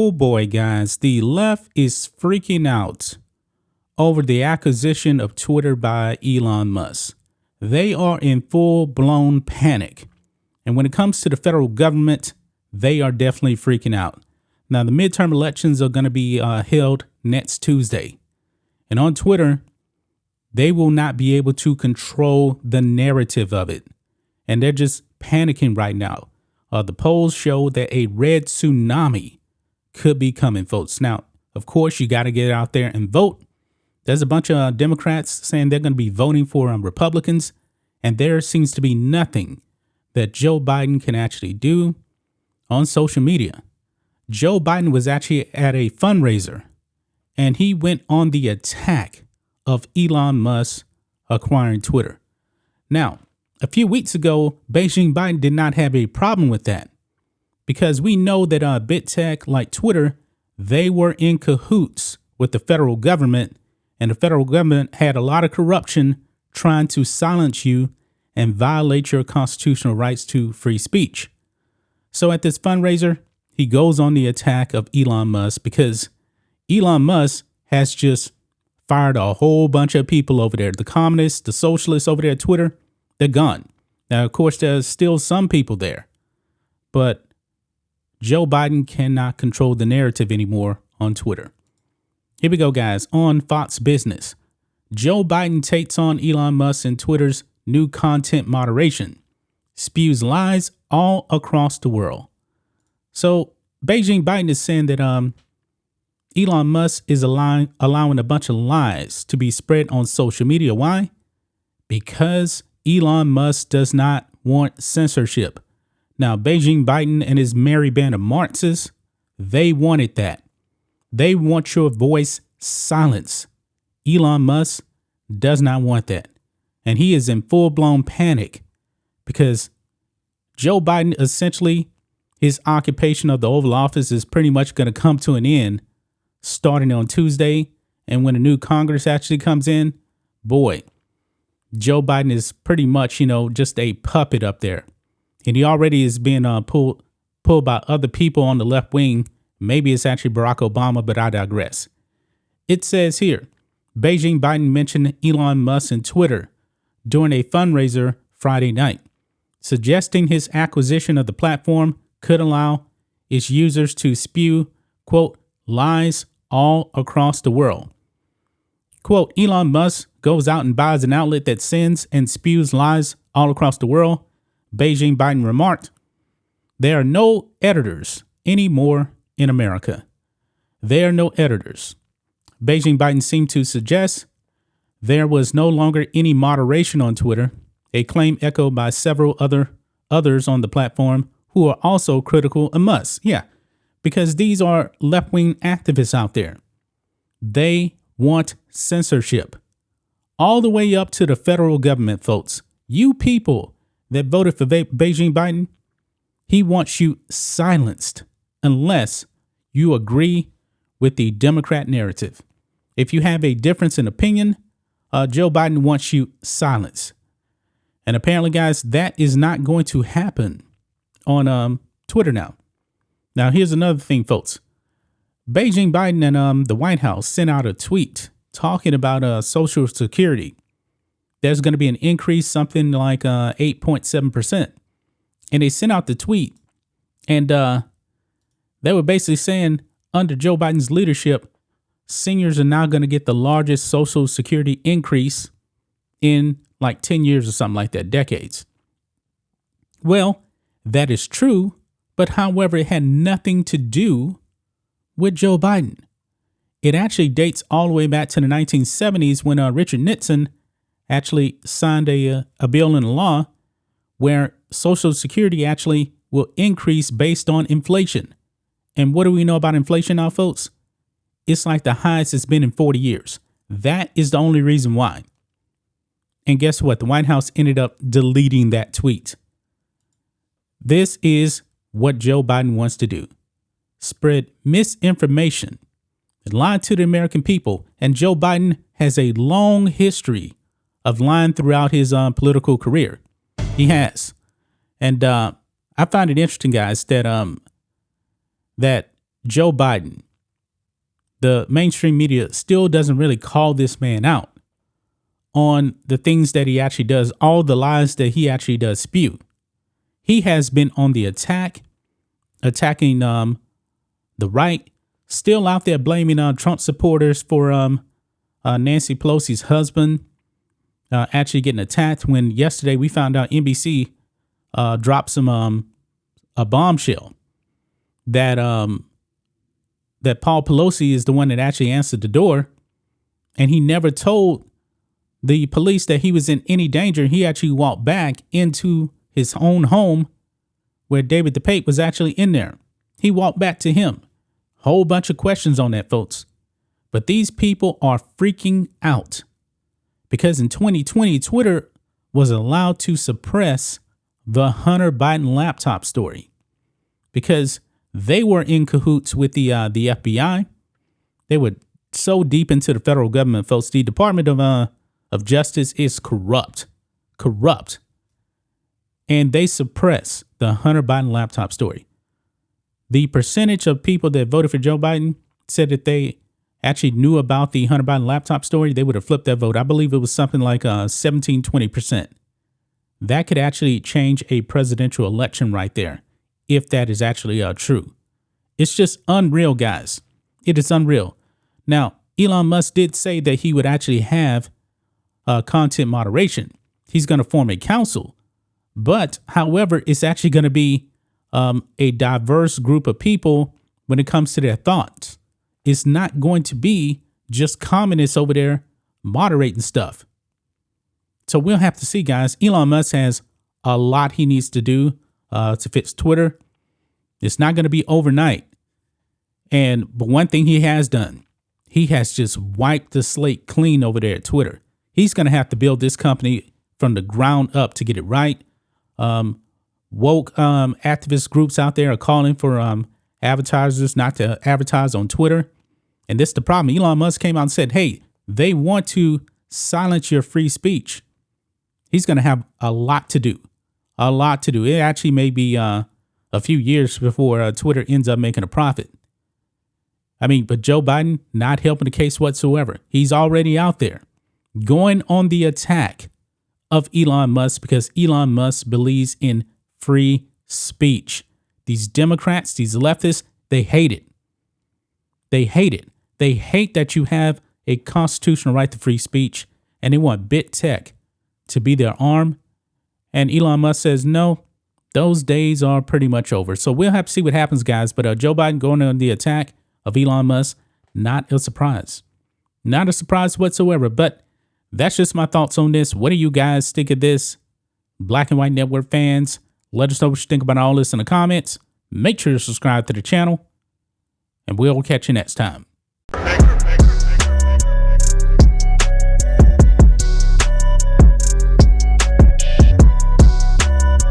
Oh boy, guys, the left is freaking out over the acquisition of Twitter by Elon Musk. They are in full-blown panic. And when it comes to the federal government, they are definitely freaking out. Now, the midterm elections are going to be held next Tuesday. And on Twitter, they will not be able to control the narrative of it. And they're just panicking right now. The polls show that a red tsunami could be coming, folks. Now, of course, you got to get out there and vote. There's a bunch of Democrats saying they're going to be voting for Republicans. And there seems to be nothing that Joe Biden can actually do on social media. Joe Biden was actually at a fundraiser and he went on the attack of Elon Musk acquiring Twitter. Now, a few weeks ago, Beijing Biden did not have a problem with that because we know that big tech like Twitter, they were in cahoots with the federal government, and the federal government had a lot of corruption trying to silence you and violate your constitutional rights to free speech. So at this fundraiser, he goes on the attack of Elon Musk because Elon Musk has just fired a whole bunch of people over there. The communists, the socialists over there at Twitter, they're gone. Now, of course, there's still some people there, but Joe Biden cannot control the narrative anymore on Twitter. Here we go, guys. On Fox Business, Joe Biden takes on Elon Musk and Twitter's new content moderation, spews lies all across the world. So Beijing Biden is saying that Elon Musk is allowing a bunch of lies to be spread on social media. Why? Because Elon Musk does not want censorship. Now, Beijing Biden and his merry band of Marxists, they wanted that. They want your voice silenced. Elon Musk does not want that. And he is in full-blown panic because Joe Biden, essentially, his occupation of the Oval Office is pretty much going to come to an end starting on Tuesday. And when a new Congress actually comes in, boy, Joe Biden is pretty much, just a puppet up there. And he already is being pulled by other people on the left wing. Maybe it's actually Barack Obama, but I digress. It says here, Beijing Biden mentioned Elon Musk and Twitter during a fundraiser Friday night, suggesting his acquisition of the platform could allow its users to spew, quote, lies all across the world. Quote, Elon Musk goes out and buys an outlet that sends and spews lies all across the world, Beijing Biden remarked. There are no editors anymore in America. There are no editors. Beijing Biden seemed to suggest there was no longer any moderation on Twitter, a claim echoed by several others on the platform who are also critical of Musk. Yeah, because these are left-wing activists out there. They want censorship all the way up to the federal government, folks. You people that voted for Beijing Biden, he wants you silenced unless you agree with the Democrat narrative. If you have a difference in opinion, Joe Biden wants you silenced. And apparently, guys, that is not going to happen on Twitter now. Now, here's another thing, folks. Beijing Biden and the White House sent out a tweet talking about Social Security. There's going to be an increase, something like 8.7%. And they sent out the tweet. And they were basically saying under Joe Biden's leadership, seniors are now going to get the largest Social Security increase in like 10 years or something like that, decades. Well, that is true. But however, it had nothing to do with Joe Biden. It actually dates all the way back to the 1970s when Richard Nixon actually signed a bill into law where Social Security actually will increase based on inflation. And what do we know about inflation now, folks? It's like the highest it's been in 40 years. That is the only reason why. And guess what? The White House ended up deleting that tweet. This is what Joe Biden wants to do. Spread misinformation and lie to the American people. And Joe Biden has a long history of lying throughout his political career. He has. And I find it interesting, guys, that Joe Biden, the mainstream media still doesn't really call this man out on the things that he actually does, all the lies that he actually does spew. He has been on the attack, attacking the right, still out there blaming Trump supporters for Nancy Pelosi's husband actually getting attacked, when yesterday we found out NBC dropped some a bombshell that that Paul Pelosi is the one that actually answered the door, and he never told the police that he was in any danger. He actually walked back into his own home where David DePape was actually in there. He walked back to him. Whole bunch of questions on that, folks. But these people are freaking out because in 2020, Twitter was allowed to suppress the Hunter Biden laptop story because they were in cahoots with the FBI. They were so deep into the federal government, folks. The Department of Justice is corrupt, and they suppress the Hunter Biden laptop story. The percentage of people that voted for Joe Biden said that they actually knew about the Hunter Biden laptop story, they would have flipped that vote. I believe it was something like 17-20%. That could actually change a presidential election right there, if that is actually true. It's just unreal, guys. It is unreal. Now, Elon Musk did say that he would actually have content moderation. He's going to form a council. But, however, it's actually going to be a diverse group of people when it comes to their thoughts. It's not going to be just communists over there moderating stuff. So we'll have to see, guys. Elon Musk has a lot he needs to do to fix Twitter. It's not going to be overnight. But one thing he has done, he has just wiped the slate clean over there at Twitter. He's going to have to build this company from the ground up to get it right. Woke activist groups out there are calling for advertisers not to advertise on Twitter. And this is the problem. Elon Musk came out and said, hey, they want to silence your free speech. He's going to have a lot to do. It actually may be a few years before Twitter ends up making a profit. But Joe Biden not helping the case whatsoever. He's already out there going on the attack of Elon Musk because Elon Musk believes in free speech. These Democrats, these leftists, they hate it. They hate it. They hate that you have a constitutional right to free speech, and they want big tech to be their arm. And Elon Musk says, no, those days are pretty much over. So we'll have to see what happens, guys. But Joe Biden going on the attack of Elon Musk, not a surprise. Not a surprise whatsoever. But that's just my thoughts on this. What do you guys think of this? Black and White Network fans, let us know what you think about all this in the comments. Make sure to subscribe to the channel, and we'll catch you next time.